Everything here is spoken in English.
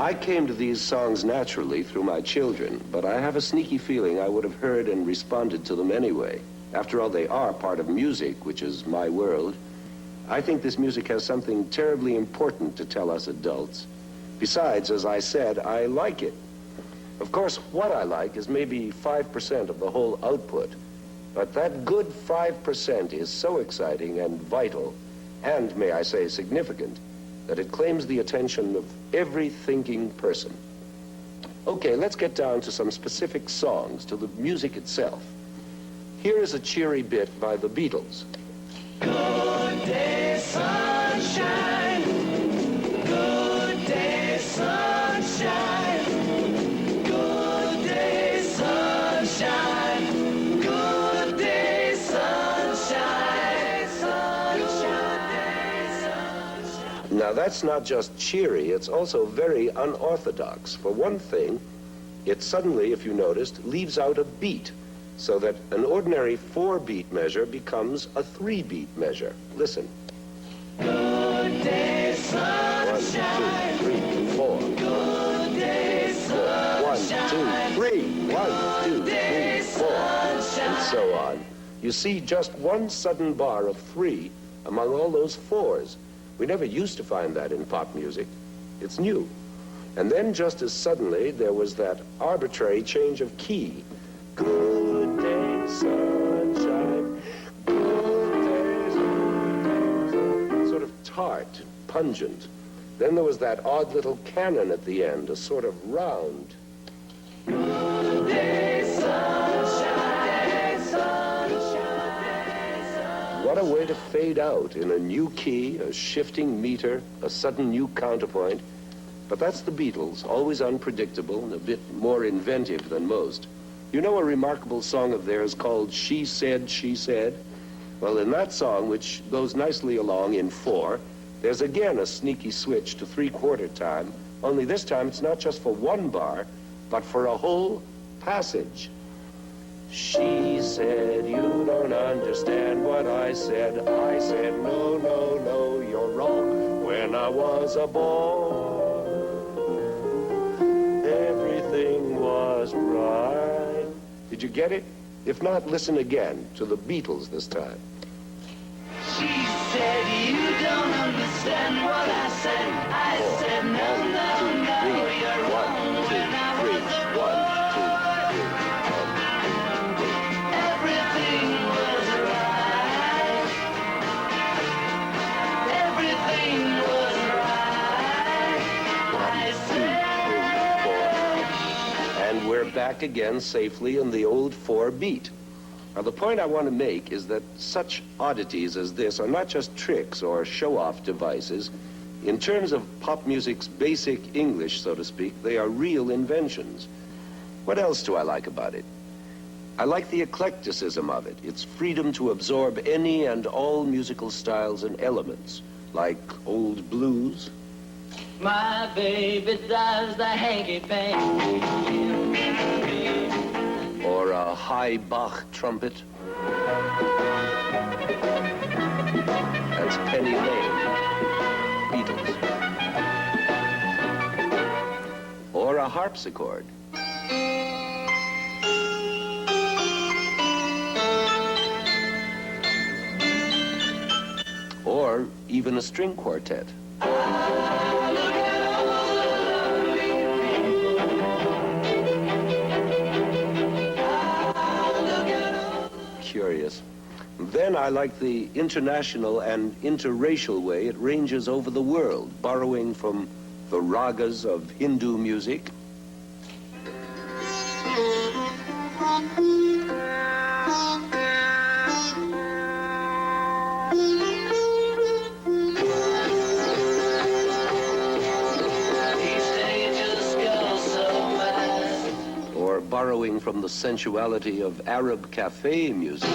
I came to these songs naturally through my children, but I have a sneaky feeling I would have heard and responded to them anyway. After all, they are part of music, which is my world. I think this music has something terribly important to tell us adults. Besides, as I said, I like it. Of course, what I like is maybe 5% of the whole output, but that good 5% is so exciting and vital, and, may I say, significant, that it claims the attention of every thinking person. Okay, let's get down to some specific songs, to the music itself. Here is a cheery bit by the Beatles. Good day, sunshine. Good day, sunshine. Good day, sunshine. Good day, sunshine. Sunshine. Now, that's not just cheery, it's also very unorthodox. For one thing, it suddenly, if you noticed, leaves out a beat, so that an ordinary 4-beat measure becomes a 3-beat measure. Listen. Good day, sunshine. 1, 2, 3, 4. Good day, sunshine. 1, 2, 3. 1, 2, 3, 4. And so on. You see just one sudden bar of 3 among all those 4s. We never used to find that in pop music. It's new. And then just as suddenly, there was that arbitrary change of key. Good day, sunshine. Good day, sunshine. Sort of tart, pungent. Then there was that odd little canon at the end, a sort of round. Good day, sunshine, sunshine. What a way to fade out in a new key, a shifting meter, a sudden new counterpoint. But that's the Beatles, always unpredictable and a bit more inventive than most. You know a remarkable song of theirs called She Said, She Said? Well, in that song, which goes nicely along in 4, there's again a sneaky switch to 3/4 time, only this time it's not just for one bar, but for a whole passage. She said, you don't understand what I said. I said, no, no, no, you're wrong. When I was a boy, everything was right. Did you get it? If not, listen again to the Beatles this time. She said, you don't understand what I said. I said, no, no, no, you're wrong. When I was a boy, everything was right. Everything was right. I said, 1, 2, 3, 4. And we're back again safely in the old 4-beat. Now, the point I want to make is that such oddities as this are not just tricks or show-off devices. In terms of pop music's basic English, so to speak, they are real inventions. What else do I like about it? I like the eclecticism of it, its freedom to absorb any and all musical styles and elements, like old blues. my baby does the hanky-panky. Or a high Bach trumpet. That's Penny Lane, Beatles. Or a harpsichord. Or even a string quartet. Curious. Then I like the international and interracial way it ranges over the world, borrowing from the ragas of Hindu music, or borrowing from the sensuality of Arab cafe music.